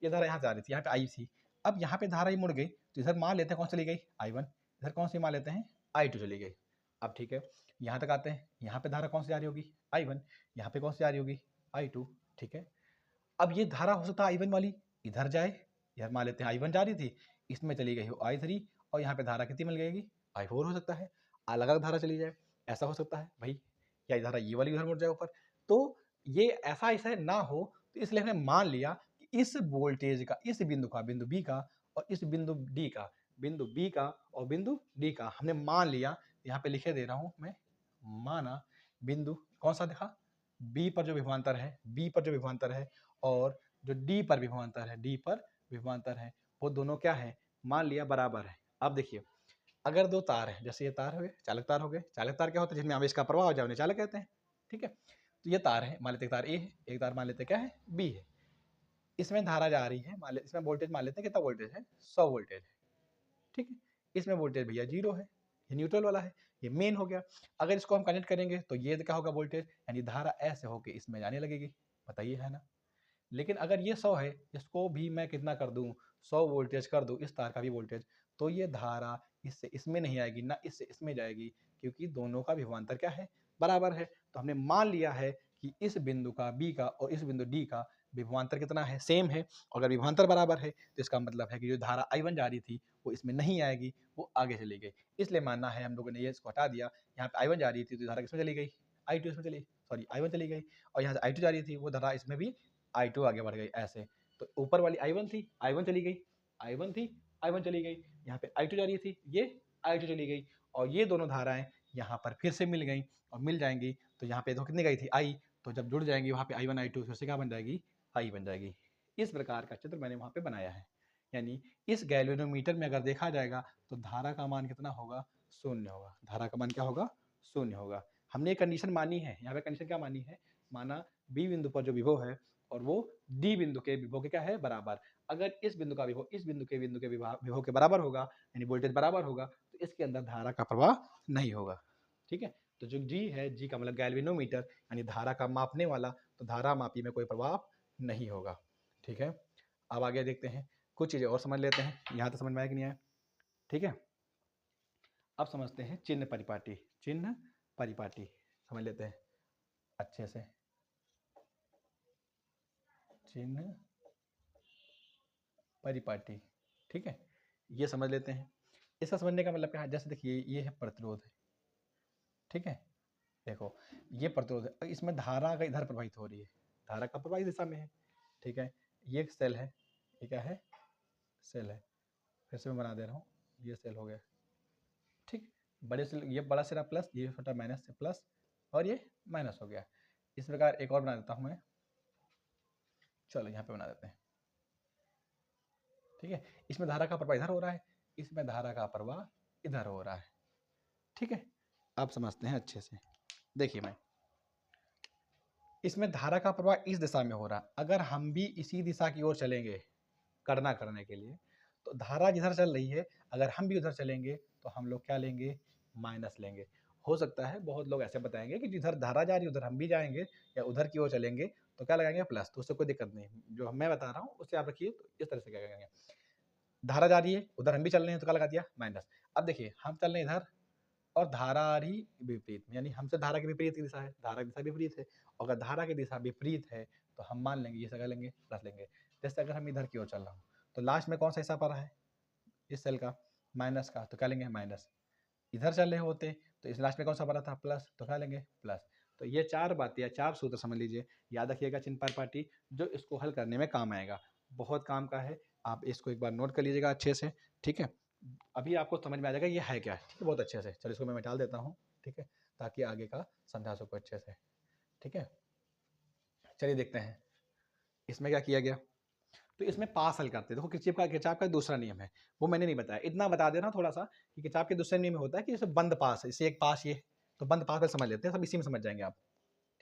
ये धारा यहाँ जा रही थी, यहाँ पे आई थी, अब यहाँ पे धारा ही मुड़ गई तो इधर मान लेते हैं कौन चली गई I1, इधर कौन सी मान लेते हैं I2 चली गई। अब ठीक है यहाँ तक आते हैं, यहाँ पे धारा कौन सी जा रही होगी I1, यहाँ पे कौन सी जा रही होगी I2। ठीक है अब ये धारा हो सकता है I1 वाली इधर जाए, इधर मान लेते हैं I1 जा रही थी, इसमें चली गई हो I3, और यहाँ पे धारा कितनी मिल गएगी I4 हो सकता है, अलग अलग धारा चली जाए, ऐसा हो सकता है भाई, या धारा ये वाली उधर मुड़ जाए ऊपर। तो ये ऐसा ना हो, तो इसलिए हमने मान लिया कि इस वोल्टेज का, इस बिंदु का, बिंदु बी का, और इस बिंदु डी का, बिंदु बी का और बिंदु डी का हमने मान लिया। यहाँ पे लिखे दे रहा हूं मैं, माना बिंदु कौन सा देखा बी पर जो विभवांतर है, बी पर जो विभवांतर है, और जो डी पर विभवांतर है, डी पर विभवांतर है, वो दोनों क्या है मान लिया बराबर है। अब देखिए अगर दो तार है, जैसे ये तार हो गए चालक तार हो गए, चालक तार क्या होता है जिसमें आवेश का प्रवाह हो जाए उन्हें चालक कहते हैं। ठीक है तो ये तार है, मान लेते हैं तार ए है, एक तार मान लेते क्या है बी है, इसमें धारा जा रही है, मान लेते इसमें वोल्टेज मान लेते हैं कितना वोल्टेज है 100 वोल्टेज है। ठीक है इसमें वोल्टेज भैया 0 है, ये न्यूट्रल वाला है, ये मेन हो गया। अगर इसको हम कनेक्ट करेंगे तो ये क्या होगा वोल्टेज, यानी धारा ऐसे होके इसमें जाने लगेगी, बताइए है ना। लेकिन अगर ये 100 है, इसको भी मैं कितना कर दूं 100 वोल्टेज कर दूं, इस तार का भी वोल्टेज, तो ये धारा इससे इसमें नहीं आएगी ना इससे इसमें जाएगी, क्योंकि दोनों का विभवांतर क्या है बराबर है। तो हमने मान लिया है कि इस बिंदु का बी का और इस बिंदु डी का विभवांतर कितना है सेम है, और अगर विभवांतर बराबर है तो इसका मतलब है कि जो धारा I1 जा रही थी वो इसमें नहीं आएगी, वो आगे चली गई। इसलिए मानना है हम लोगों ने ये इसको हटा दिया, यहाँ पे I1 जा रही थी तो धारा किसमें चली गई I2 इसमें चली, सॉरी I1 चली गई, और यहाँ से I2 जा रही थी वो धारा इसमें भी I2 आगे बढ़ गई ऐसे। तो ऊपर वाली I1 थी, I1 चली गई, I1 थी, I1 चली गई, यहाँ पे I2 जा रही थी, ये I2 चली गई, और ये दोनों धाराएं यहाँ पर फिर से मिल गई और मिल जाएंगी। तो यहाँ पे तो कितनी गई थी I, तो जब जुड़ जाएंगी वहाँ पे I1 I2 फिर से क्या बन जाएगी I बन जाएगी। इस प्रकार का चित्र मैंने वहाँ पे बनाया है। यानी इस गैल्वेनोमीटर में अगर देखा जाएगा तो धारा का मान कितना होगा शून्य होगा, धारा का मान क्या होगा शून्य होगा। हमने एक कंडीशन मानी है, यहाँ पे कंडीशन क्या मानी है, माना बी बिंदु पर जो विभव है और वो डी बिंदु के विभव के क्या है बराबर। अगर इस बिंदु का विभव इस बिंदु के विभव के बराबर होगा, यानी वोल्टेज बराबर होगा, तो इसके अंदर धारा का प्रवाह नहीं होगा। ठीक है तो जो जी है, जी का मतलब गैल्वेनोमीटर यानी धारा का मापने वाला, तो धारा मापी में कोई प्रभाव नहीं होगा। ठीक है अब आगे देखते हैं, कुछ चीजें और समझ लेते हैं, यहाँ तो समझ में आया कि नहीं आया। ठीक है अब समझते हैं चिन्ह परिपाटी, चिन्ह परिपाटी समझ लेते हैं। अच्छे से चिन्ह परिपाटी, ठीक है, ये समझ लेते हैं। इसका समझने का मतलब क्या है, जैसे देखिए ये है प्रतिरोध है, ठीक है, देखो ये प्रतिरोध है, इसमें धारा का इधर प्रवाहित हो रही है, धारा का प्रवाहित दिशा में है, ठीक है, ये एक सेल है, ये क्या है, सेल है, फिर से मैं बना दे रहा हूँ, ये सेल हो गया, ठीक, बड़े सेल, ये बड़ा सिरा प्लस, ये छोटा माइनस से प्लस, और ये माइनस हो गया। इस प्रकार एक और बना देता हूँ मैं, चलो यहाँ पे बना देते हैं, ठीक है, इसमें धारा का प्रवाह इधर हो रहा है, इसमें धारा का प्रवाह इधर हो रहा है, ठीक है, आप समझते हैं अच्छे से। देखिए मैं, इसमें धारा का प्रवाह इस दिशा में हो रहा है, अगर हम भी इसी दिशा की ओर चलेंगे करना करने के लिए, तो धारा जिधर चल रही है अगर हम भी उधर चलेंगे तो हम लोग क्या लेंगे, माइनस लेंगे। हो सकता है बहुत लोग ऐसे बताएंगे कि जिधर धारा जा रही है उधर हम भी जाएंगे या उधर की ओर चलेंगे तो क्या लगाएंगे, प्लस, तो उससे कोई दिक्कत नहीं, जो मैं बता रहा हूँ उससे आप रखिए, तो इस तरह से क्या करेंगे, धारा जा रही है उधर हम भी चल रहे हैं तो क्या लगा दिया, माइनस। अब देखिए हम चल रहे हैं इधर और धारा आ रही विपरीत में, यानी हमसे धारा की विपरीत की दिशा है, धारा की दिशा विपरीत है, और अगर धारा की दिशा विपरीत है तो हम मान लेंगे ये सगा लेंगे, प्लस लेंगे। जैसे अगर हम इधर की ओर चल रहा हूँ तो लास्ट में कौन सा हिस्सा पड़ा है इस सेल का, माइनस का, तो क्या लेंगे, माइनस। इधर चल रहे होते तो इस लास्ट में कौन सा पड़ा था, प्लस, तो क्या लेंगे, प्लस। तो ये चार बातें या चार सूत्र समझ लीजिए, याद रखिएगा चिन्ह परिपाटी, जो इसको हल करने में काम आएगा, बहुत काम का है, आप इसको एक बार नोट कर लीजिएगा अच्छे से, ठीक है। अभी आपको समझ में आ जाएगा ये है क्या, ठीक है, बहुत अच्छे से। चलो इसको मैं डाल देता हूँ, ठीक है, ताकि आगे का समझा सको अच्छे से, ठीक है। चलिए देखते हैं इसमें क्या किया गया। तो इसमें पास हल करते हैं, देखो किरचॉफ का दूसरा नियम है, वो मैंने नहीं बताया, इतना बता देना थोड़ा सा कि किरचॉफ के दूसरे नियम में होता है कि जैसे बंद पास है, इसे एक पास ये, तो बंद पास पर समझ लेते हैं, सब इसी में समझ जाएंगे आप,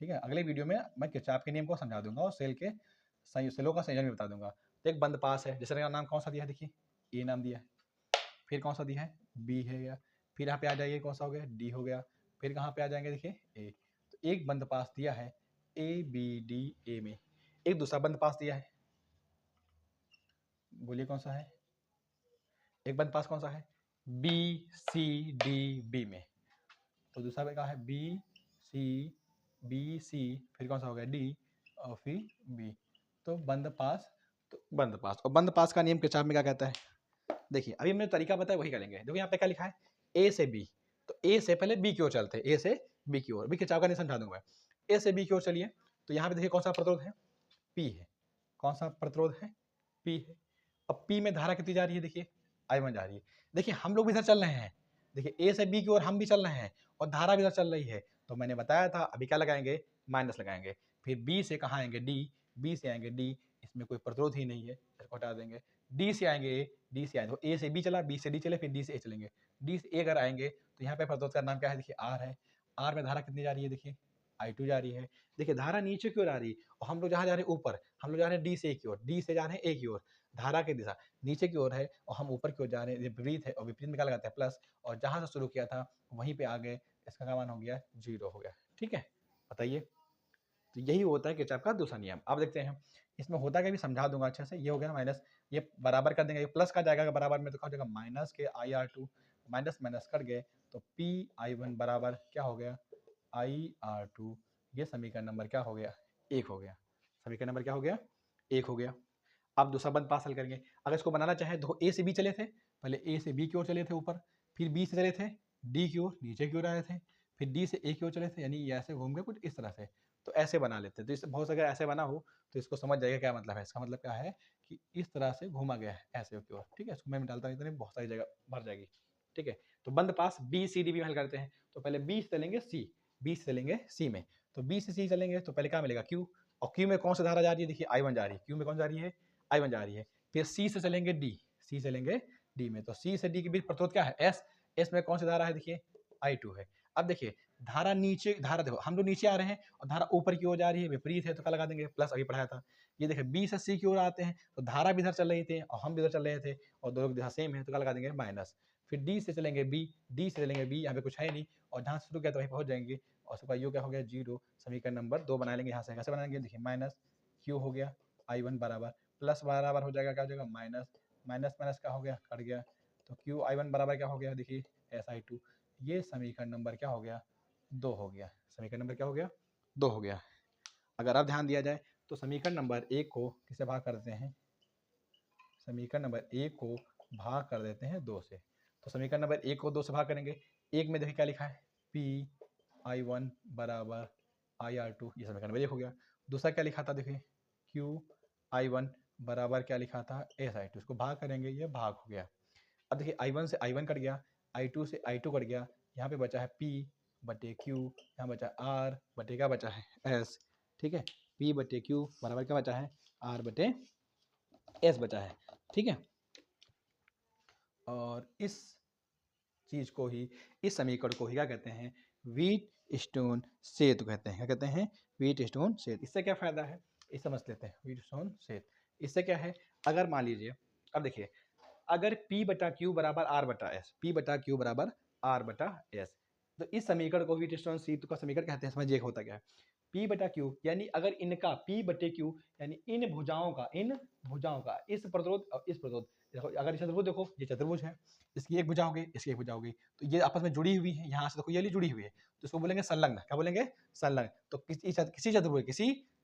ठीक है। अगले वीडियो में मैं किरचॉफ के नियम को समझा दूंगा और सेलों का संयोजन भी बता दूंगा। तो एक बंद पास है, जैसे नाम कौन सा दिया है, देखिए ए नाम दिया है, फिर कौन सा दिया है, बी है गया, फिर यहाँ पे आ जाइए कौन सा हो गया, डी हो गया, फिर कहाँ पे आ जाएंगे, देखिए ए। तो एक बंद पास दिया है ए बी डी ए में, एक दूसरा बंद पास दिया है, बोलिए कौन सा है, एक बंद पास कौन सा है, बी सी डी बी में, तो दूसरा पे कहा है बी सी, फिर कौन सा हो गया, डी, और फिर बी, तो बंद पास, तो बंद पास। और बंद पास का नियम किरचॉफ में क्या कहता है, देखिए अभी हमने तरीका बताया वही करेंगे। देखो यहाँ पे क्या लिखा है, ए से बी, तो ए से पहले बी की ओर चलते हैं, ए से बी की ओर, बी किरचॉफ का नहीं समझा दूंगा। ए से बी की ओर चलिए, तो यहाँ पे देखिए कौन सा प्रतिरोध है, पी है, कौन सा प्रतिरोध है, पी है। अब पी में धारा कितनी जा रही है, देखिए I1 जा रही है। देखिए हम लोग भी इधर चल रहे हैं, देखिए ए से बी की ओर हम भी चल रहे हैं और धारा भी इधर चल रही है, तो मैंने बताया था अभी क्या लगाएंगे, माइनस लगाएंगे। फिर बी से कहाँ आएंगे, डी, बी से आएंगे डी, इसमें कोई प्रतिरोध ही नहीं है, इसको हटा देंगे। डी से आएंगे ए, डी से आएंगे, ए से बी चला, बी से डी चले, फिर डी से ए चलेंगे, डी से ए अगर आएंगे तो यहाँ पे प्रतिरोध का नाम क्या है, देखिए आर है। आर में धारा कितनी जा रही है, देखिए I2 जा रही है। देखिए धारा नीचे की ओर आ रही है और हम लोग जहाँ जा रहे हैं ऊपर, हम लोग जा रहे हैं डी से ए की ओर, डी से जा रहे हैं ए की ओर, धारा की दिशा नीचे की ओर है और हम ऊपर की ओर जा रहे हैं, विपरीत है, और विपरीत में क्या लगाते हैं, प्लस, और जहां से शुरू किया था वहीं पे आ गए, इसका क्या मान हो गया, 0 हो गया, ठीक है। बताइए, तो यही होता है किरचॉफ का दूसरा नियम। अब देखते हैं इसमें होता क्या, भी समझा दूंगा अच्छे से। ये हो गया माइनस, ये बराबर कर देंगे, ये प्लस का जाएगा बराबर में, तो क्या हो जाएगा, माइनस के IR2, माइनस माइनस कर गए तो PI1 बराबर क्या हो गया, IR2। ये समीकरण नंबर क्या हो गया, 1 हो गया, समीकरण नंबर क्या हो गया, 1 हो गया। अब दूसरा बंद पास हल करेंगे। अगर इसको बनाना चाहे तो ए से बी चले थे, पहले ए से बी की ओर चले थे ऊपर, फिर बी से चले थे डी की ओर, नीचे की ओर आए थे, फिर डी से ए की ओर चले थे, यानी ये ऐसे घूम गए कुछ इस तरह से, तो ऐसे बना लेते हैं। तो इस बहुत अगर ऐसे बना हो तो इसको समझ जाएगा क्या मतलब है, इसका मतलब क्या है कि इस तरह से घूमा गया है ऐसे की ओर, ठीक है। इसको मैं डालता हूँ, इतने बहुत सारी जगह भर जाएगी, ठीक है। तो बंद पास बी सी डी भी हल करते हैं, तो पहले बी से चलेंगे सी, बी से चलेंगे सी में, तो बी से सी चलेंगे तो पहले क्या मिलेगा, क्यू, और क्यू में कौन सी धारा जा रही है, देखिए I1 जा रही है, क्यू में कौन जा रही है, I1 जा रही है। फिर सी से चलेंगे डी, सी चलेंगे डी में, तो सी से डी के बीच प्रतिरोध क्या है, एस, एस में कौन सी धारा है, देखिए I2 है। अब देखिए धारा नीचे, धारा देखो हम लोग नीचे आ रहे हैं और धारा ऊपर की ओर जा रही है, विपरीत है, तो क्या लगा देंगे, प्लस, अभी पढ़ाया था। ये देखिए बी से सी की ओर आते हैं तो धारा भी इधर चल रही थी और हम भी इधर चल रहे थे और दोनों की दिशा सेम है, तो क्या लगा देंगे, माइनस। फिर डी से चलेंगे बी, डी से चलेंगे बी, यहाँ पे कुछ है नहीं, और जहाँ शुरू किया तो वहीं पहुंच जाएंगे, और उसके बाद यू क्या हो गया, 0। समीकरण नंबर 2 बना लेंगे। यहाँ से कैसे बनाएंगे, देखिए माइनस क्यू हो गया, I1 बराबर, प्लस बराबर हो जाएगा, क्या हो जाएगा, माइनस, माइनस माइनस क्या हो गया, कट गया, तो क्यू I1 बराबर क्या हो गया, देखिए SI2। ये समीकरण नंबर क्या हो गया, 2 हो गया, समीकरण नंबर क्या हो गया, 2 हो गया। अगर अब ध्यान दिया जाए तो समीकरण नंबर 1 को किससे भाग कर देते हैं, समीकरण नंबर 1 को भाग कर देते हैं 2 से। तो समीकरण नंबर 1 को 2 से भाग करेंगे, 1 में देखिए क्या लिखा है, Pi1 बराबर IR2, ये समीकरण नंबर 1 हो गया। दूसरा क्या लिखा था देखिए, QI1 बराबर क्या लिखा था, SI2, इसको भाग करेंगे, ये भाग हो गया। अब देखिए I1 से I1 कट गया, I2 से I2 कट गया, यहाँ पे बचा है P बटे Q, यहाँ बचा R बटे क्या बचा है S, ठीक है, P बटे Q बराबर क्या बचा है, R बटे S बचा है, ठीक है। और इस चीज को ही, इस समीकरण को ही क्या कहते हैं, व्हीट स्टोन सेतु कहते हैं। क्या कहते हैं, व्हीट स्टोन सेतु। इससे क्या फायदा है, इसे समझ लेते हैं। व्हीट स्टोन सेतु इससे क्या है, अगर मान लीजिए, अब देखिए, अगर P बटा Q बराबर R बटा S, P बटा Q बराबर R बटा S, तो इस समीकरण को व्हीट स्टोन सेतु का समीकरण कहते हैं। समझिए होता क्या है, P बटा Q यानी अगर इनका P बटे Q यानी इन भुजाओं का इस प्रतिरोध और इस प्रतिरोध, देखो अगर चतुर्भुज देखो, ये चतुर्भुज है, इसकी एक भुजा होगी, इसकी एक भुजा होगी, तो ये आपस में जुड़ी हुई है, यहाँ से देखो ये जुड़ी हुई है, तो इसको बोलेंगे संलग्न। क्या बोलेंगे, संलग्न। तो किसी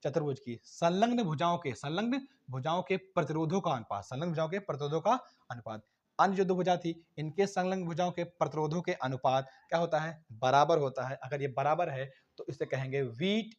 चतुर्भुज की संलग्न भुजाओं के प्रतिरोधों का अनुपात, संलग्न भुजाओं के प्रतिरोधों का अनुपात, अन्य जो दो भुजा थी इनके संलग्न भुजाओं के प्रतिरोधों के अनुपात क्या होता है, बराबर होता है। अगर ये बराबर है तो इसे कहेंगे व्हीट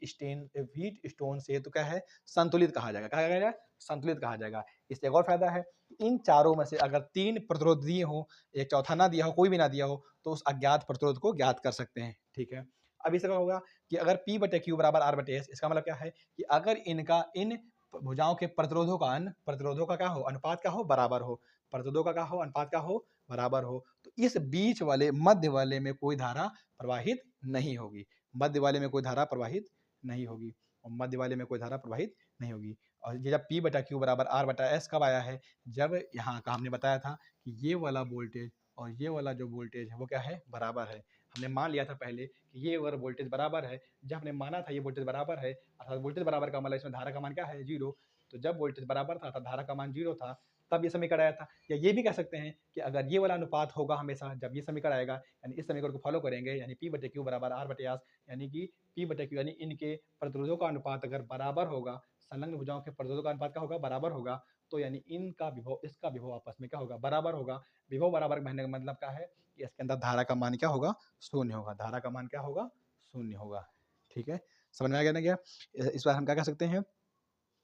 स्टोन सेतु क्या है, संतुलित कहा जाएगा। क्या कहा जाएगा, संतुलित कहा जाएगा। इससे एक और फायदा है, इन चारों में से अगर 3 प्रतिरोध दिए हो, एक चौथा ना दिया हो, कोई भी ना दिया हो, तो उस अज्ञात प्रतिरोध को ज्ञात कर सकते हैं, ठीक है। अब इसका होगा कि अगर P बटे Q बराबर R बटे S, इसका मतलब क्या है कि अगर इनका इन भुजाओं के प्रतिरोधों का क्या हो, अनुपात क्या हो, बराबर हो, प्रतिरोधों का क्या हो, अनुपात क्या हो, बराबर हो, तो इस बीच वाले मध्य वाले में कोई धारा प्रवाहित नहीं होगी, मध्य वाले में कोई धारा प्रवाहित नहीं होगी, और मध्य वाले में कोई धारा प्रवाहित नहीं होगी। और ये जब P बटा Q बराबर R बटा S कब आया है, जब यहाँ का हमने बताया था कि ये वाला वोल्टेज और ये वाला जो वोल्टेज है वो क्या है, बराबर है। हमने मान लिया था पहले कि ये वाला वोल्टेज बराबर है, जब हमने माना था ये वोल्टेज बराबर है, अर्थात वोल्टेज बराबर का मतलब इसमें धारा का मान क्या है, 0। तो जब वोल्टेज बराबर था, धारा का मान 0 था, तब ये समीकरण आया था। या ये भी कह सकते हैं कि अगर ये वाला अनुपात होगा हमेशा, जब ये समीकरण आएगा, यानी इस समीकरण को फॉलो करेंगे, यानी P बटे Q बराबर R बटे S, यानी कि P बटे Q यानी इनके प्रतिरोधों का अनुपात अगर बराबर होगा, संलग्न भुजाओं के प्रतिरोधों का अनुपात क्या होगा, बराबर होगा, तो यानी इनका विभव इसका विभव आपस में क्या होगा, बराबर होगा। विभव बराबर कहने का मतलब क्या है कि इसके अंदर धारा का मान क्या होगा, शून्य होगा, धारा का मान क्या होगा, शून्य होगा, ठीक है। समझ में आ गया ना क्या। इस बार हम क्या कह सकते हैं,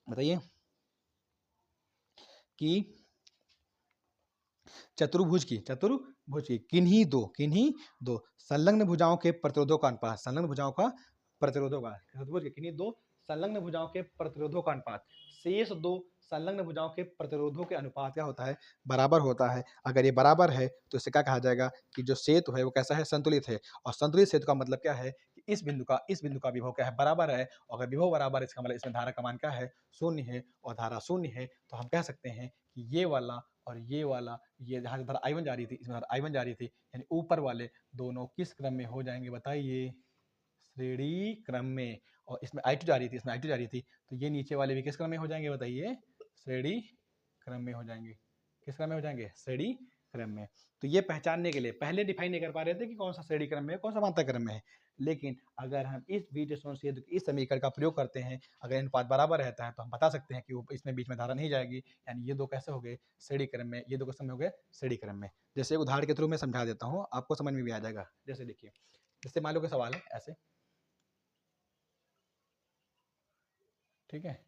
बताइए, कि चतुर्भुज की किन्हीं दो संलग्न भुजाओं के प्रतिरोधों का अनुपात, संलग्न भुजाओं का प्रतिरोधों का, चतुर्भुज के किन्हीं दो संलग्न भुजाओं के प्रतिरोधों का अनुपात शेष दो संलग्न भुजाओं के प्रतिरोधों के अनुपात क्या होता है, बराबर होता है। अगर ये बराबर है तो इसे क्या कहा जाएगा कि जो सेतु है वो कैसा है, संतुलित है। और संतुलित सेतु का मतलब क्या है कि इस बिंदु का विभव क्या है, बराबर है। और अगर विभव बराबर है इसका मतलब इसमें धारा का मान क्या है, शून्य है, और धारा शून्य है, तो हम कह सकते हैं कि ये वाला और ये वाला, ये जहाँ से धारा I1 जा रही थी, इसमें धारा I1 जा रही थी, यानी ऊपर वाले दोनों किस क्रम में हो जाएंगे, बताइए, श्रेणी क्रम में। और इसमें I2 जा रही थी, इसमें I2 जा रही थी, तो ये नीचे वाले भी किस क्रम में हो जाएंगे, बताइए, श्रेणी क्रम में हो जाएंगे। किस क्रम में हो जाएंगे, श्रेणी क्रम में। तो ये पहचानने के लिए पहले डिफाइन नहीं कर पा रहे थे कि कौन सा श्रेणी क्रम में है, कौन सा समांतर क्रम में है, लेकिन अगर हम इस व्हीटस्टोन सेतु इस समीकरण का प्रयोग करते हैं, अगर अनुपात बराबर रहता है, तो हम बता सकते हैं कि इसमें बीच में धारा नहीं जाएगी, यानी ये दो कैसे हो गए, श्रेणी क्रम में, ये दो कैसे हो गए, श्रेणी क्रम में। जैसे उदाहरण के थ्रू मैं समझा देता हूँ, आपको समझ में भी आ जाएगा। जैसे देखिए, जैसे मान लो कि सवाल है ऐसे, ठीक है,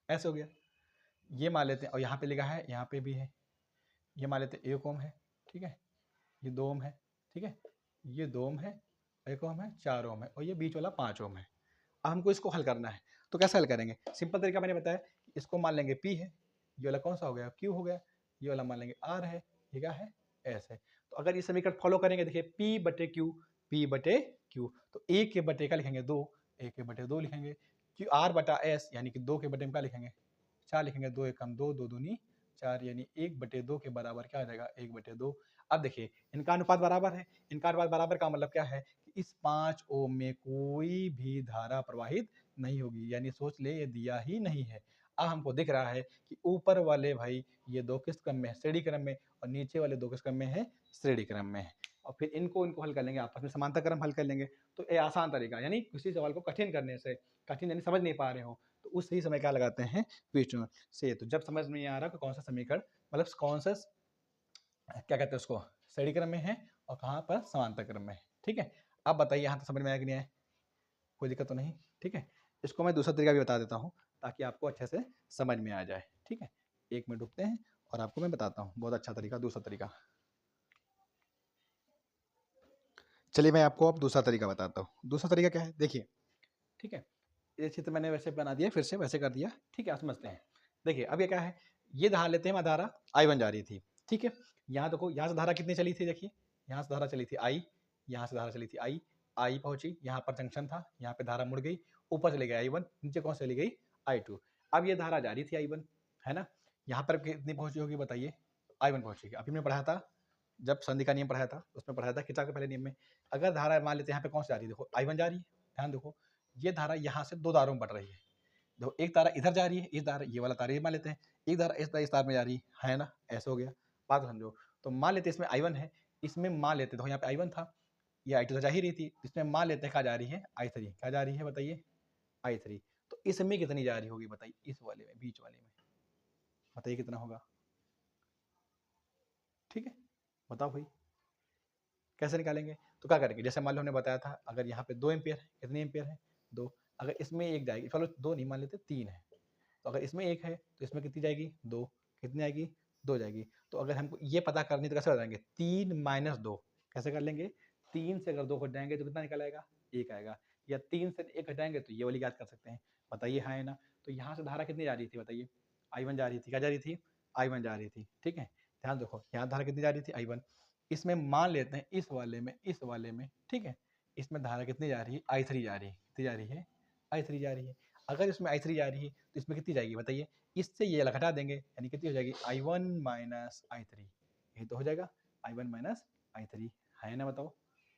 ऐसे हो गया, ये मान लेते हैं, और यहाँ पे लिखा है, यहाँ पे भी है, ये मान लेते हैं 1 ओम है, ठीक है, ये 2 ओम है, ठीक है, ये 2 ओम है, 1 ओम है, 4 ओम है, और ये बीच वाला 5 ओम है। अब हमको इसको हल करना है, तो कैसे हल करेंगे, सिंपल तरीका मैंने बताया, इसको मान लेंगे P है, ये वाला कौन सा हो गया, Q हो गया, ये वाला मान लेंगे R है, ये क्या है, S है। तो अगर ये समीकरण फॉलो करेंगे, देखिए P बटे Q, तो 1 के बटे का लिखेंगे 2, 1 के बटे 2 लिखेंगे, R बटा S यानी कि 2 के बटे में क्या लिखेंगे, 4 लिखेंगे, 2 1 कम 2, 2 दूनी 4, यानी 1 बटे 2 के बराबर क्या आ जाएगा, 1 बटे 2। अब देखिए इनका अनुपात बराबर है, इनका अनुपात बराबर का मतलब क्या है कि इस 5 ओम में कोई भी धारा प्रवाहित नहीं होगी, यानी सोच ले ये दिया ही नहीं है। अब हमको दिख रहा है कि ऊपर वाले भाई ये दो किस क्रम में है, श्रेणी क्रम में, और नीचे वाले दो किस क्रम में है, श्रेणी क्रम में है। और फिर इनको इनको हल कर लेंगे, आपस में समांतर क्रम हल कर लेंगे। तो ये आसान तरीका, यानी किसी सवाल को कठिन करने से, कठिन यानी समझ नहीं पा रहे हो तो उस सही समय क्या लगाते हैं, क्वेश्चन से। तो जब समझ नहीं आ रहा कि कौन सा समीकरण, मतलब कौन सा क्या कहते हैं उसको, श्रेणी क्रम में है और कहाँ पर समांतर क्रम में है। ठीक है, अब बताइए यहाँ तक समझ में आया कि नहीं आया, कोई दिक्कत तो नहीं। ठीक है, इसको मैं दूसरा तरीका भी बता देता हूँ ताकि आपको अच्छे से समझ में आ जाए। ठीक है, 1 मिनट रुकते हैं और आपको मैं बताता हूँ बहुत अच्छा तरीका, दूसरा तरीका। चलिए मैं आपको अब दूसरा तरीका बताता हूँ। दूसरा तरीका क्या है, देखिए। ठीक है, ये चित्र मैंने वैसे बना दिया, फिर से वैसे कर दिया। ठीक है, आप समझते हैं। देखिए अब ये क्या है, ये धारा लेते हैं, धारा I1 जा रही थी। ठीक है, यहाँ देखो, यहाँ से धारा कितनी चली थी, देखिए यहाँ से धारा चली थी I, यहाँ से धारा चली थी I पहुंची, यहाँ पर जंक्शन था, यहाँ पे धारा मुड़ गई, ऊपर चली गई I1, नीचे कौन चली गई I2। अब ये धारा जा रही थी I1, है ना, यहाँ पर कितनी पहुंची होगी बताइए, I1 पहुंचेगी। अभी मैंने पढ़ा था, जब संधि का नियम पढ़ाया था उसमें पढ़ाया था किरचॉफ के पहले नियम में, अगर धारा मान लेते हैं यहाँ पे कौन सी जा रही है, देखो I1 जा रही है, ध्यान देखो, ये धारा यहाँ से 2 धारों में बढ़ रही है। देखो एक तारा इधर जा रही है, इस धारा, ये वाला तारा ये मान लेते हैं, एक धारा इस तार में जा रही है ना, ऐसा हो गया। बात समझो, तो मान लेते हैं इसमें I1 है, इसमें मान लेते, देखो यहाँ पे I1 था, ये I2 तो जा ही रही थी, इसमें मान लेते हैं क्या जा रही है I3, क्या जा रही है बताइए I3। तो इसमें कितनी जा रही होगी बताइए, इस वाले में, बीच वाले में, बताइए कितना होगा। ठीक है, बताओ भाई कैसे निकालेंगे। तो क्या करेंगे, जैसे मान लो हमने बताया था, अगर यहाँ पे 2 एम्पियर है, कितने एम्पियर है 2, अगर इसमें 1 जाएगी, चलो 2 नहीं मान लेते 3 है, तो अगर इसमें 1 है तो इसमें कितनी जाएगी 2, कितनी आएगी 2 जाएगी। तो अगर हमको ये पता करनी तो कैसे बताएंगे, 3 माइनस 2 कैसे कर लेंगे, 3 से अगर 2 हट जाएंगे तो कितना निकल आएगा 1 आएगा, या 3 से 1 हटाएंगे तो ये वाली याद कर सकते हैं। बताइए हाँ है ना। तो यहाँ से धारा कितनी जा रही थी बताइए, I1 जा रही थी, क्या जा रही थी I1 जा रही थी। ठीक है, ध्यान देखो यहाँ धारा कितनी जा रही थी I1, इसमें मान लेते हैं इस वाले में, इस वाले में, ठीक है, इसमें धारा कितनी जा रही है I3 जा रही है, कितनी जा रही है I3 जा रही है। अगर इसमें I3 जा रही है तो इसमें कितनी जाएगी बताइए, इससे ये घटा देंगे, यानी कितनी हो जाएगी I1 माइनस I3, यही तो हो जाएगा I1 माइनस I3, है ना, बताओ।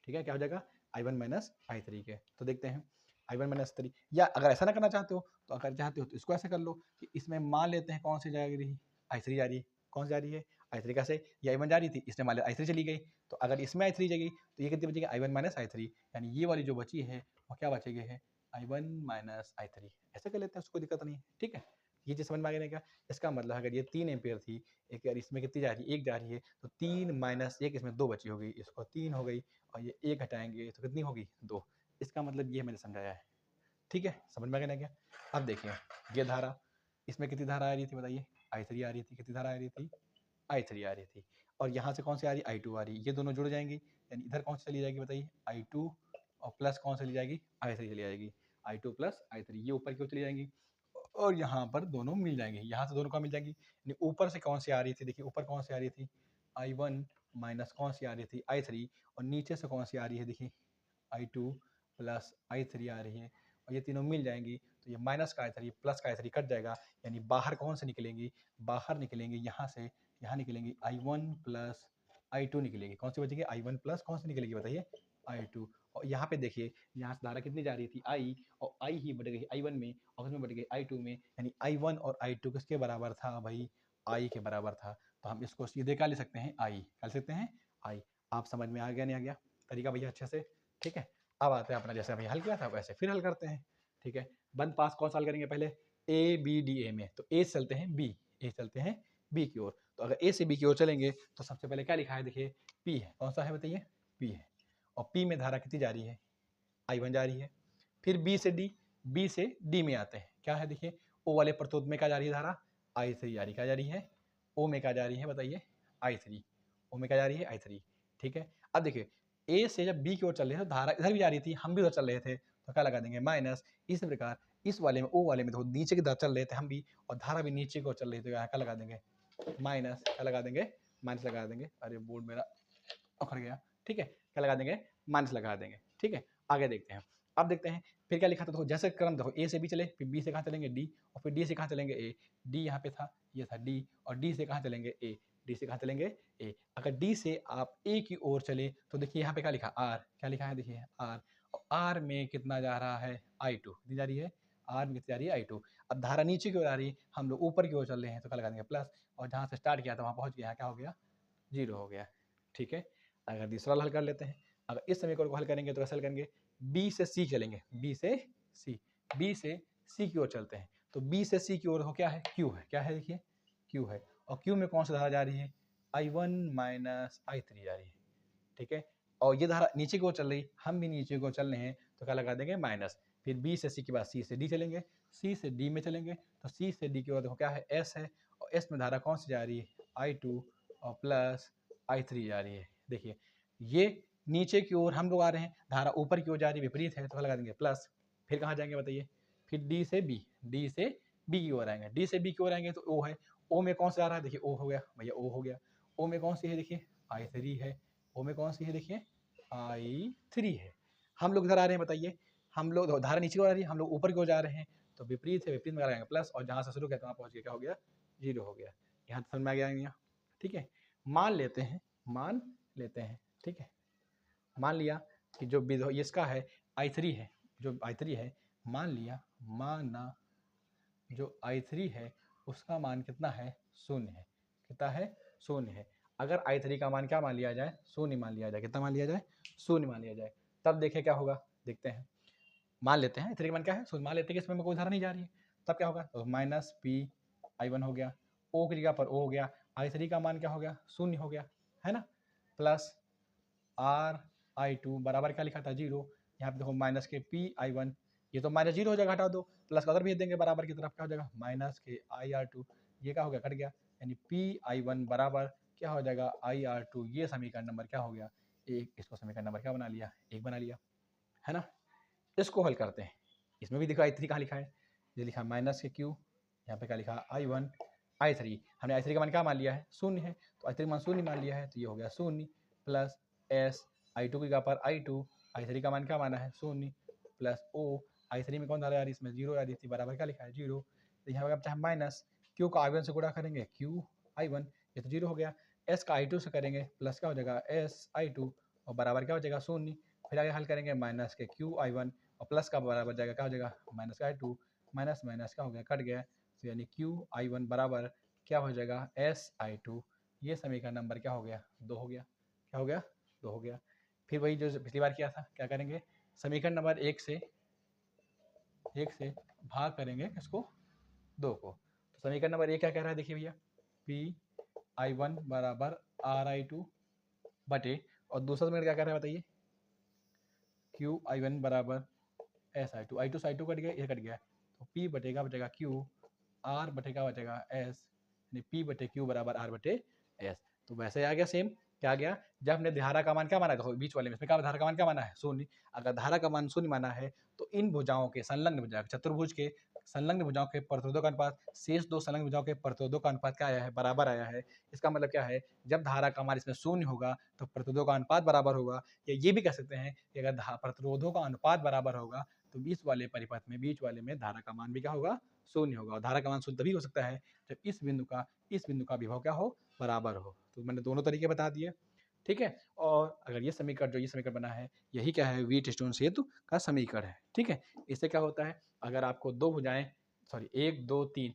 ठीक है, क्या हो जाएगा I1 माइनस I3 के। तो देखते हैं I1 माइनस 3, या अगर ऐसा ना करना चाहते हो तो अगर चाहते हो तो इसको ऐसे कर लो कि इसमें मान लेते हैं कौन सी जा रही है I3 जा रही है, कौन सी जा रही है I3, कैसे, ये I1 जा रही थी, इसने मान लिया I3 चली गई, तो अगर इसमें I3 जाएगी तो ये कितनी बचेगी I1 माइनस I3, यानी ये वाली जो बची है वो क्या बचेगी है I1 माइनस I3। ऐसे कर लेते हैं, उसको दिक्कत नहीं है। ठीक है, ये चीज़ समझ में आ गई ना क्या, इसका मतलब अगर ये 3 एम्पियर थी, एक यार इसमें कितनी जा रही है 1 जा रही है, तो 3 माइनस 1, इसमें 2 बची होगी, इसको 3 हो गई, और ये 1 हटाएंगे तो कितनी होगी 2। इसका मतलब ये मैंने समझाया है। ठीक है, समझ में आ गया ना क्या। अब देखिए ये धारा, इसमें कितनी धारा आ रही थी बताइए I3 आ रही थी, कितनी धारा आ रही थी I3 आ रही थी, और यहाँ से कौन सी आ रही I2 आ रही, ये दोनों जुड़ जाएंगी, यानी इधर कौन सी चली जाएगी बताइए I2, और प्लस कौन सी चली जाएगी I3 चली जाएगी, I2 प्लस I3, ये ऊपर क्यों चली जाएंगी, और यहाँ पर दोनों मिल जाएंगे, यहाँ से दोनों का मिल जाएंगी, यानी ऊपर से कौन सी आ रही थी, देखिए ऊपर कौन सी आ रही थी I1 माइनस कौन सी आ रही थी I3, और नीचे से कौन सी आ रही है देखिए I2 प्लस I3 आ रही है, और ये तीनों मिल जाएंगी, तो ये माइनस का I3 प्लस का I3 कट जाएगा, यानी बाहर कौन से निकलेंगी, बाहर निकलेंगे यहाँ से, यहाँ निकलेंगी I1 प्लस I2 निकलेगी, कौन सी बचेगी I1 प्लस कौन सी निकलेगी बताइए I2। और यहाँ पे देखिए यहाँ से धारा कितनी जा रही थी I, और I ही बढ़ गई I1 में, और उसमें बढ़ गई I2 में, यानी I1 और I2 किसके बराबर था भाई, I के बराबर था। तो हम इसको सीधे क्या ले सकते हैं I, क्या ले सकते हैं I। आप समझ में आ गया नहीं आ गया तरीका भैया अच्छे से। ठीक है, अब आते हैं अपना जैसे अभी हल किया था वैसे फिर हल करते हैं। ठीक है, बंद पास कौन सा हल करेंगे पहले, ए बी डी ए में, तो ए चलते हैं बी, ए चलते हैं बी की ओर। तो अगर ए से बी की ओर चलेंगे तो सबसे पहले क्या लिखा है देखिए पी है, कौन सा है बताइए पी है, और पी में धारा कितनी जा रही है I1 जा रही है। फिर बी से डी, बी से डी में आते हैं, क्या है देखिए ओ वाले प्रतोद में क्या जा रही है धारा I3 जा रही, क्या जा रही है ओ में क्या जा रही है बताइए I3, ओ में क्या जा रही है I3। ठीक है, अब देखिए ए से जब बी की ओर चल रहे थे तो धारा इधर भी जा रही थी, हम भी उधर चल रहे थे, तो क्या लगा देंगे माइनस। इस प्रकार इस वाले में ओ वाले में तो नीचे की तरफ चल रहे थे हम भी, और धारा भी नीचे की ओर चल रही थी, क्या लगा देंगे माइनस, क्या लगा देंगे माइनस लगा देंगे, अरे बोर्ड मेरा उखड़ गया। ठीक है, क्या लगा देंगे माइनस लगा देंगे। ठीक है, आगे देखते हैं। अब देखते हैं फिर क्या लिखा था, देखो जैसे क्रम देखो ए से बी चले, फिर बी से कहाँ चलेंगे डी, और फिर डी से कहाँ चलेंगे ए, डी यहाँ पे था ये था डी, और डी से कहाँ चलेंगे ए, डी से कहाँ चलेंगे ए। अगर डी से आप ए की ओर चले तो देखिए यहाँ पे क्या लिखा आर, क्या लिखा है देखिए आर, और आर में कितना जा रहा है I2, कितनी जा रही है आर में कितनी जा रही है I2। अब धारा नीचे की ओर आ रही है, हम लोग ऊपर की ओर चल रहे हैं, तो क्या लगा देंगे प्लस, और जहाँ से स्टार्ट किया था वहाँ पहुँच गया, क्या हो गया जीरो हो गया। ठीक है, अगर दूसरा वाला हल कर लेते हैं, अगर इस समीकरण को हल करेंगे तो कैसे हल करेंगे, बी से सी चलेंगे, बी से सी की ओर चलते हैं। तो बी से सी की ओर हो क्या है, क्यू है, क्या है देखिए क्यू है, और क्यू में कौन सी धारा जा रही है, I1 माइनस I3 जा रही है, ठीक है। और ये धारा नीचे की ओर चल रही, हम भी नीचे की ओर चल रहे हैं, तो क्या लगा देंगे माइनस, फिर बी से सी के बाद सी से डी चलेंगे, सी से डी में चलेंगे, तो सी से डी की ओर देखो क्या है, एस है, और एस में धारा कौन सी जा रही है, I2 और प्लस I3 जा रही है। देखिए ये नीचे की ओर हम लोग आ रहे हैं, धारा ऊपर की ओर जा रही है, विपरीत है, तो लगा देंगे प्लस, फिर कहाँ जाएंगे बताइए, फिर डी से बी की ओर आएंगे, डी से बी की ओर आएंगे तो ओ है, ओ में कौन सा आ रहा है, देखिए ओ हो गया भैया, ओ हो गया, ओ में कौन सी है देखिए I3 है, ओ में कौन सी है देखिए I3 है। हम लोग इधर आ रहे हैं बताइए, हम लोग धारा नीचे को आ रही है, हम लोग ऊपर की ओर जा रहे हैं, तो विपरीत है, विपरीत में लगाएंगे प्लस, और जहाँ से शुरू किया वहाँ पहुँच गया, क्या हो गया, 0 हो गया। यहाँ समझ में आ गया, ठीक है। मान लेते हैं, ठीक है, मान लिया कि जो इसका है I3 है, जो I3 है, माना जो I3 है उसका मान कितना है, 0 है, कितना है, 0 है। अगर I3 का मान क्या मान लिया जाए, 0 मान लिया जाए, कितना मान लिया जाए, 0 मान लिया जाए, तब देखें क्या होगा, देखते हैं। मान लेते हैं I3 का मान क्या है, 0 मान लेते हैं कि इसमें कोई धारा नहीं जा रही है, तब क्या होगा, तो माइनस पी I1 हो गया, ओ की जगह पर ओ हो गया, I3 का मान क्या हो गया, 0 हो गया, है ना, प्लस आर I2 बराबर क्या लिखा था, 0, यहाँ पे देखो माइनस के पी I1, ये तो माइनस 0 हो जाएगा, हटा दो, प्लस का उधर भेज देंगे बराबर की तरफ, क्या हो जाएगा माइनस के IR2, ये क्या हो गया, कट गया, यानी PI1 बराबर क्या हो जाएगा IR2। ये समीकरण नंबर क्या हो गया, एक, इसको समीकरण नंबर क्या बना लिया, एक बना लिया, है ना। इसको हल करते हैं, इसमें भी देखो I3 कहाँ लिखा है, ये लिखा माइनस के क्यू, यहाँ पे क्या लिखा I1 I3, हमने I3 का मान क्या मान लिया है, 0 है, तो I3 का मान 0 मान लिया है, तो ये हो गया 0 प्लस एस I2 की जगह पर I2, I3 का मान क्या माना है, 0 प्लस ओ, I3 में कौन धारा आ रही है, इसमें 0 आ रही थी, बराबर क्या लिखा है 0, तो यहाँ पर चाहे माइनस क्यू का I1 से गुणा करेंगे, क्यू I1, ये तो 0 हो गया, एस का I2 से करेंगे, प्लस क्या हो जाएगा एस I2, और बराबर क्या हो जाएगा 0, फिर आगे हल करेंगे माइनस के क्यू I1, और प्लस का बराबर जाएगा, क्या हो जाएगा माइनस का I2, माइनस माइनस क्या हो गया, कट गया, तो यानी क्यू I1 बराबर क्या हो जाएगा एस I2। ये समीकरण नंबर क्या हो गया, 2 हो गया, क्या हो गया, 2 हो गया। फिर वही जो पिछली बार किया था, क्या करेंगे, समीकरण नंबर 1 से भाग करेंगे किसको, 2 को, तो समीकरण नंबर 1 क्या कह रहा है, देखिए भैया PI1 बराबर RI2 बटे, और दूसरा समीकरण क्या कह रहा है बताइए, QI1 बराबर SI2, I2 से I2 कट गया, ये कट गया, तो P बटेगा Q, R बटेगा S, यानी P बटे Q बराबर R बटे S। तो वैसे आ गया सेम, क्या आ गया, जब हमने धारा का मान क्या माना, देखो बीच वाले में इसमें क्या धारा का मान क्या माना है, 0, अगर धारा का मान 0 माना है, तो इन भुजाओं के संलग्न भुजा, चतुर्भुज के संलग्न भुजाओं के प्रतिरोधों का अनुपात शेष 2 संलग्न भुजाओं के प्रतिरोधों का अनुपात क्या आया है, बराबर आया है। इसका मतलब क्या है, जब धारा का मान इसमें 0 होगा तो प्रतिरोधों का अनुपात बराबर होगा, या ये भी कह सकते हैं कि अगर प्रतिरोधों का अनुपात बराबर होगा तो बीच वाले परिपथ में, बीच वाले में धारा का मान भी क्या होगा, 0 होगा, और धारा का मान 0 तभी हो सकता है जब इस बिंदु का विभव क्या हो, बराबर हो। तो मैंने दोनों तरीके बता दिए, ठीक है। और अगर ये समीकरण बना है, यही क्या है, व्हीटस्टोन सेतु का समीकरण है, ठीक है। इससे क्या होता है, अगर आपको 2 भुजाएं, सॉरी 1 2 3